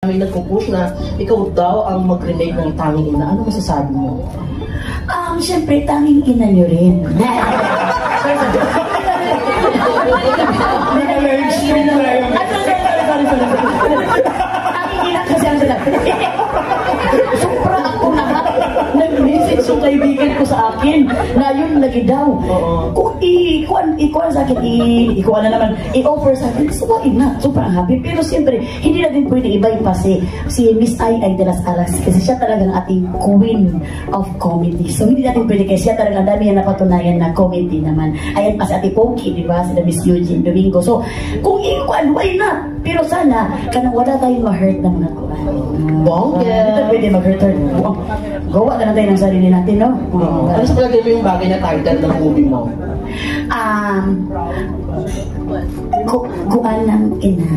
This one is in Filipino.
May nagpo-push na ikaw daw ang mag-remake ng Tanging Ina. Ano masasabi mo? Siyempre, Tanging Ina nyo rin. Tanging Ina kasi ang sila. Supra ako lahat. Nag-message yung kaibigan ko sa akin na yun lagi daw. Kung ikuan sa akin, ikuan na naman, i-offer sa akin, so why not? Sobrang happy. Pero siyempre, hindi natin pwede iba yung pasi si Miss Ai de las Alas kasi siya talagang ating queen of comedy. So hindi natin pwede kasi siya talagang dami yan napatunayan na comedy naman. Ayan pa si Ate Pokey, di ba? Sila Miss Eugene Domingo. So, kung ikuan, why not? Pero sana, kanang wala tayong ma-hurt ng mga kuan. Hindi pwede mag-hurt. Gawa na tayo ng sarili natin, no? Ano sa palagay mo yung bagay na title ng movie mo? Kuan ng ina.